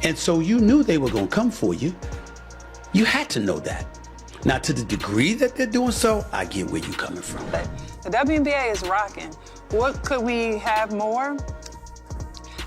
And so you knew they were going to come for you. You had to know that. Now, to the degree that they're doing so, I get where you're coming from. The WNBA is rocking. What could we have more?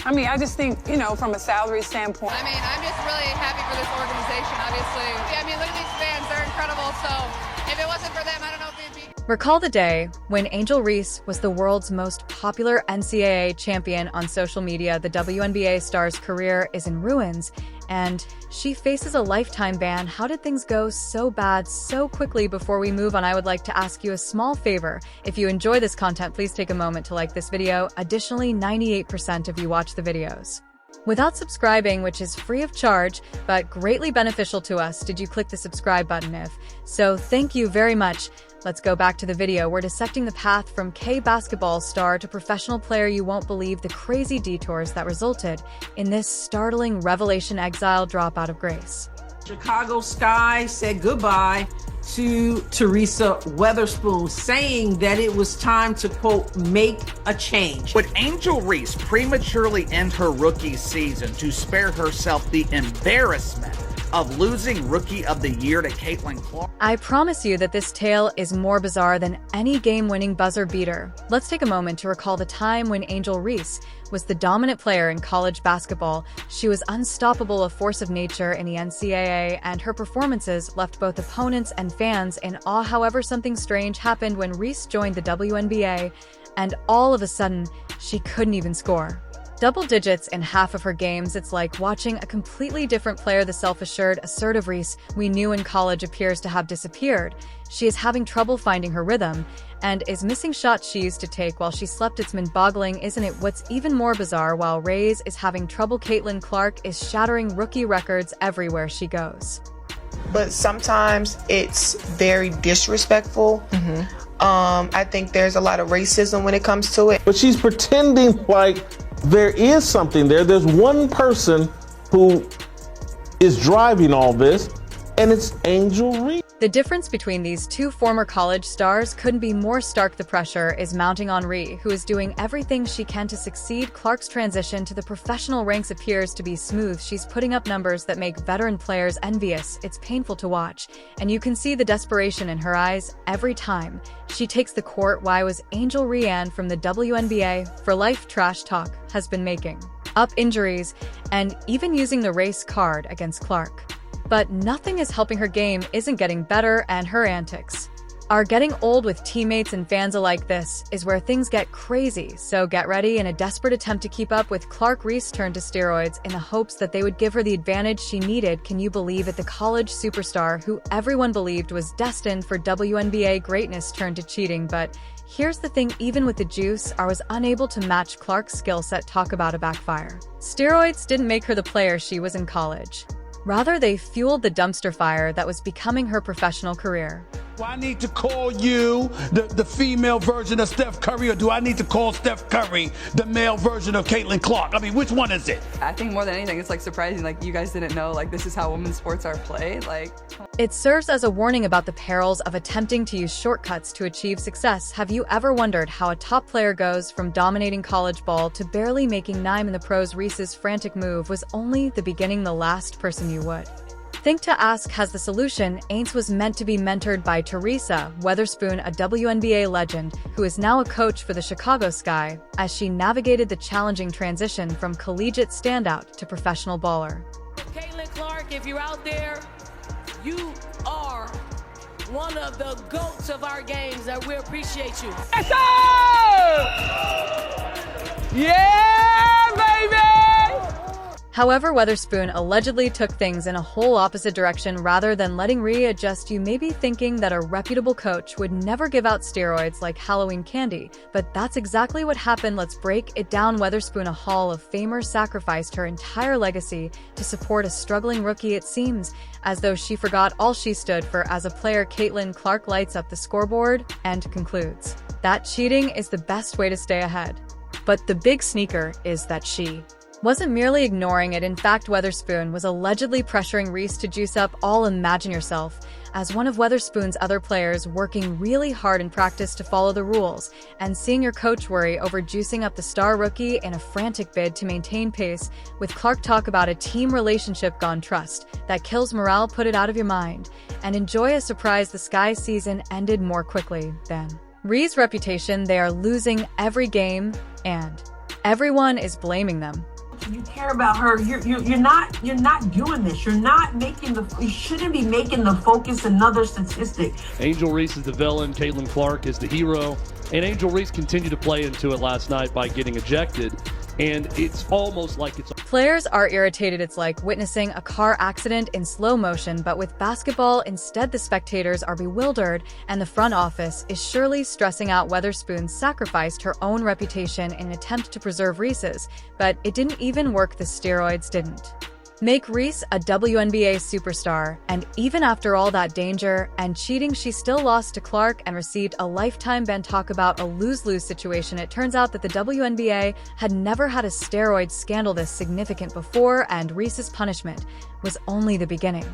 I mean, I just think, you know, from a salary standpoint. I mean, I'm just really happy for this organization, obviously. I mean, look at these fans. They're incredible. So if it wasn't for them, I don't know if it'd be. Recall the day when Angel Reese was the world's most popular NCAA champion on social media. The WNBA star's career is in ruins, and she faces a lifetime ban. How did things go so bad so quickly? Before we move on, I would like to ask you a small favor. If you enjoy this content, please take a moment to like this video. Additionally, 98% of you watch the videos without subscribing, which is free of charge, but greatly beneficial to us. Did you click the subscribe button? If so, thank you very much. Let's go back to the video. We're dissecting the path from K-basketball star to professional player. You won't believe the crazy detours that resulted in this startling revelation: exile, drop out of grace. Chicago Sky said goodbye to Teresa Weatherspoon, saying that it was time to, quote, make a change. Would Angel Reese prematurely end her rookie season to spare herself the embarrassment of losing Rookie of the Year to Caitlin Clark? I promise you that this tale is more bizarre than any game-winning buzzer beater. Let's take a moment to recall the time when Angel Reese was the dominant player in college basketball. She was unstoppable, a force of nature in the NCAA, and her performances left both opponents and fans in awe. However, something strange happened when Reese joined the WNBA, and all of a sudden, she couldn't even score double digits in half of her games. It's like watching a completely different player. The self-assured, assertive Reese we knew in college appears to have disappeared. She is having trouble finding her rhythm and is missing shots she used to take while she slept. It's mind-boggling, isn't it? What's even more bizarre, while Reese is having trouble, Caitlin Clark is shattering rookie records everywhere she goes. But sometimes it's very disrespectful. I think there's a lot of racism when it comes to it. But she's pretending like there is something there. There's one person who is driving all this, and it's Angel Reese. The difference between these two former college stars couldn't be more stark. The pressure is mounting on Reese, who is doing everything she can to succeed. Clark's transition to the professional ranks appears to be smooth. She's putting up numbers that make veteran players envious. It's painful to watch, and you can see the desperation in her eyes every time she takes the court. Why was Angel Reese from the WNBA for life? Trash talk has been making up injuries and even using the race card against Clark. But nothing is helping. Her game isn't getting better, and her antics are getting old with teammates and fans alike. This is where things get crazy, so get ready. In a desperate attempt to keep up with Clark, Reese turned to steroids in the hopes that they would give her the advantage she needed. Can you believe it? The college superstar who everyone believed was destined for WNBA greatness turned to cheating. But here's the thing, even with the juice, I was unable to match Clark's skill set. Talk about a backfire. Steroids didn't make her the player she was in college. Rather, they fueled the dumpster fire that was becoming her professional career. Do I need to call you the female version of Steph Curry, or do I need to call Steph Curry the male version of Caitlin Clark? I mean, which one is it? I think more than anything, it's like surprising, like you guys didn't know, like this is how women's sports are played. Like, it serves as a warning about the perils of attempting to use shortcuts to achieve success. Have you ever wondered how a top player goes from dominating college ball to barely making nine in the pros? Reese's frantic move was only the beginning. The last person you would think to ask has the solution. Ain't was meant to be mentored by Teresa Weatherspoon, a WNBA legend who is now a coach for the Chicago Sky, as she navigated the challenging transition from collegiate standout to professional baller. Caitlin Clark, if you're out there, you are one of the GOATs of our games, and we appreciate you. Yes, sir! Yeah, baby! However, Weatherspoon allegedly took things in a whole opposite direction. Rather than letting Reese adjust, you may be thinking that a reputable coach would never give out steroids like Halloween candy, but that's exactly what happened. Let's break it down. Weatherspoon, a Hall of Famer, sacrificed her entire legacy to support a struggling rookie. It seems as though she forgot all she stood for as a player. Caitlin Clark lights up the scoreboard and concludes that cheating is the best way to stay ahead. But the big sneaker is that she wasn't merely ignoring it. In fact, Weatherspoon was allegedly pressuring Reese to juice up all Imagine Yourself, as one of Weatherspoon's other players working really hard in practice to follow the rules, and seeing your coach worry over juicing up the star rookie in a frantic bid to maintain pace, with Clark talk about a team relationship gone trust that kills morale, put it out of your mind, and enjoy a surprise. The Sky season ended more quickly than Reese's reputation. They are losing every game, and everyone is blaming them. You care about her. You're not doing this. You shouldn't be making the focus another statistic. Angel Reese is the villain, Caitlin Clark is the hero, and Angel Reese continued to play into it last night by getting ejected. And it's almost like it's... Players are irritated. It's like witnessing a car accident in slow motion, but with basketball, instead the spectators are bewildered, and the front office is surely stressing out. Weatherspoon sacrificed her own reputation in an attempt to preserve Reese's, but it didn't even work. The steroids didn't make Reese a WNBA superstar, and even after all that danger and cheating, she still lost to Clark and received a lifetime ban. Talk about a lose-lose situation. It turns out that the WNBA had never had a steroid scandal this significant before, and Reese's punishment was only the beginning.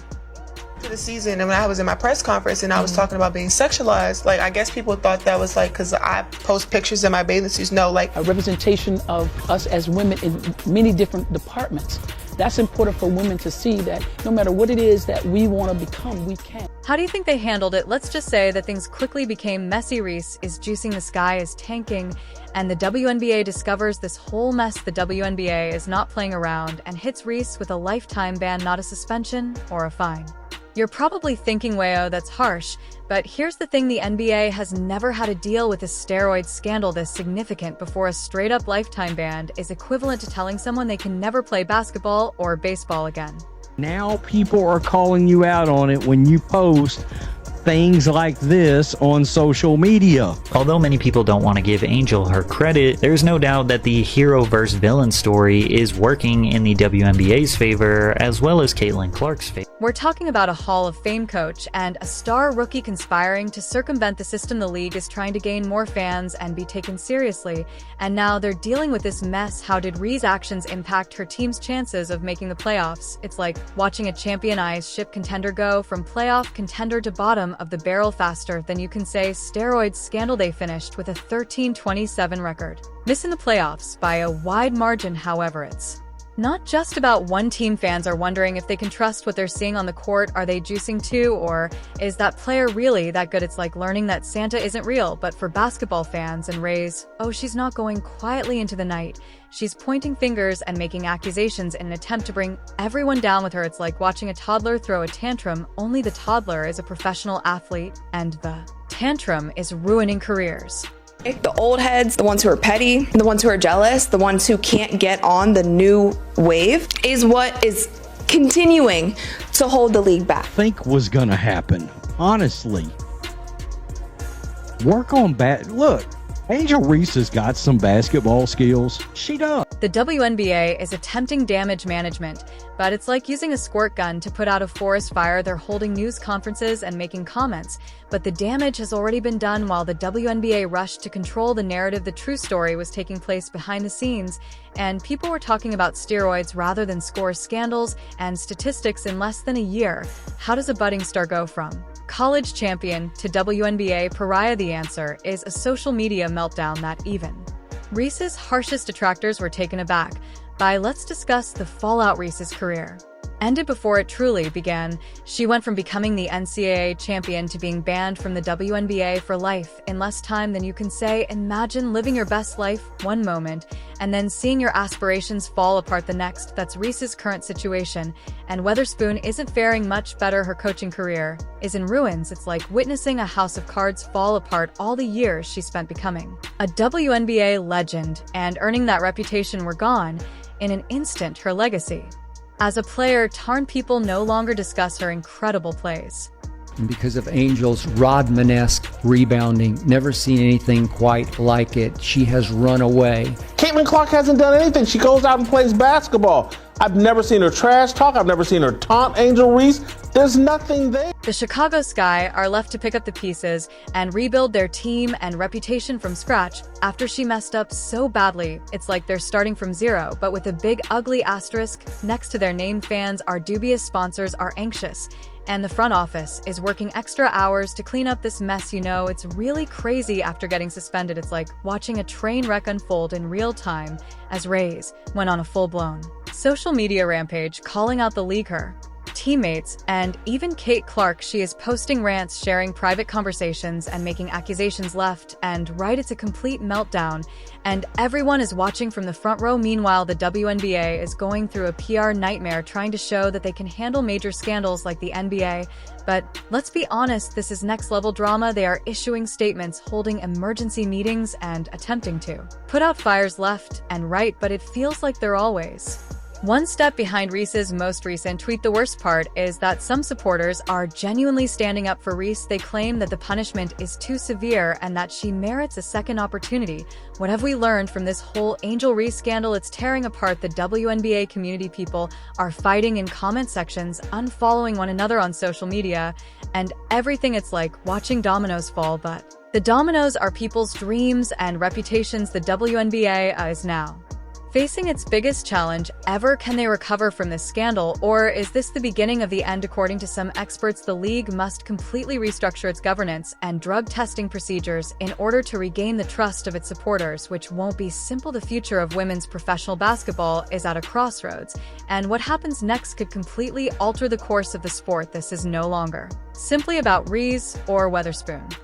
To the season, and when I was in my press conference and I was talking about being sexualized, like, I guess people thought that was like because I post pictures in my bathing suits. No, like a representation of us as women in many different departments. That's important for women to see, that no matter what it is that we want to become, we can. How do you think they handled it? Let's just say that things quickly became messy. Reese is juicing, the Sky is tanking, and the WNBA discovers this whole mess. The WNBA is not playing around and hits Reese with a lifetime ban, not a suspension or a fine. You're probably thinking, Wayo, that's harsh, but here's the thing: the NBA has never had to deal with a steroid scandal this significant before. A straight-up lifetime ban is equivalent to telling someone they can never play basketball or baseball again. Now people are calling you out on it when you post things like this on social media. Although many people don't want to give Angel her credit, there's no doubt that the hero versus villain story is working in the WNBA's favor as well as Caitlin Clark's favor. We're talking about a Hall of Fame coach and a star rookie conspiring to circumvent the system. The league is trying to gain more fans and be taken seriously, and now they're dealing with this mess. How did Reese's actions impact her team's chances of making the playoffs? It's like watching a championized ship contender go from playoff contender to bottom of the barrel faster than you can say steroid scandal. They finished with a 13-27 record, missing the playoffs by a wide margin. However, it's not just about one team. Fans are wondering if they can trust what they're seeing on the court. Are they juicing too, or is that player really that good? It's like learning that Santa isn't real. But for basketball fans and Rays, oh, she's not going quietly into the night. She's pointing fingers and making accusations in an attempt to bring everyone down with her. It's like watching a toddler throw a tantrum, only the toddler is a professional athlete, and the tantrum is ruining careers. The old heads, the ones who are petty, the ones who are jealous, the ones who can't get on the new wave is what is continuing to hold the league back. Think was gonna happen, honestly. Work on look, Angel Reese has got some basketball skills. She does. The WNBA is attempting damage management, but it's like using a squirt gun to put out a forest fire. They're holding news conferences and making comments, but the damage has already been done. While the WNBA rushed to control the narrative, the true story was taking place behind the scenes, and people were talking about steroids rather than score scandals and statistics in less than a year. How does a budding star go from college champion to WNBA pariah? The answer is a social media meltdown that even Reese's harshest detractors were taken aback by. Let's discuss the fallout. Reese's career ended before it truly began. She went from becoming the NCAA champion to being banned from the WNBA for life in less time than you can say. Imagine living your best life one moment and then seeing your aspirations fall apart the next. That's Reese's current situation, and Weatherspoon isn't faring much better. Her coaching career is in ruins. It's like witnessing a house of cards fall apart. All the years she spent becoming a WNBA legend and earning that reputation were gone in an instant. Her legacy as a player tarn. People no longer discuss her incredible plays. And because of Angel's Rodman-esque rebounding, never seen anything quite like it. She has run away. Caitlin Clark hasn't done anything. She goes out and plays basketball. I've never seen her trash talk. I've never seen her taunt Angel Reese. There's nothing there. The Chicago Sky are left to pick up the pieces and rebuild their team and reputation from scratch after she messed up so badly. It's like they're starting from zero, but with a big ugly asterisk next to their name. Fans, our dubious sponsors are anxious, and the front office is working extra hours to clean up this mess. You know, it's really crazy after getting suspended. It's like watching a train wreck unfold in real time as Rays went on a full-blown social media rampage, calling out the league, her teammates, and even Kate Clark. She is posting rants, sharing private conversations, and making accusations left and right. It's a complete meltdown, and everyone is watching from the front row. Meanwhile, the WNBA is going through a PR nightmare, trying to show that they can handle major scandals like the NBA. But let's be honest, this is next-level drama. They are issuing statements, holding emergency meetings, and attempting to put out fires left and right, but it feels like they're always one step behind Reese's most recent tweet. The worst part is that some supporters are genuinely standing up for Reese. They claim that the punishment is too severe and that she merits a second opportunity. What have we learned from this whole Angel Reese scandal? It's tearing apart the WNBA community. People are fighting in comment sections, unfollowing one another on social media, and everything. It's like watching dominoes fall, but the dominoes are people's dreams and reputations. The WNBA is now facing its biggest challenge ever. Can they recover from this scandal, or is this the beginning of the end? According to some experts, the league must completely restructure its governance and drug testing procedures in order to regain the trust of its supporters, which won't be simple. The future of women's professional basketball is at a crossroads, and what happens next could completely alter the course of the sport. This is no longer simply about Reese or Weatherspoon.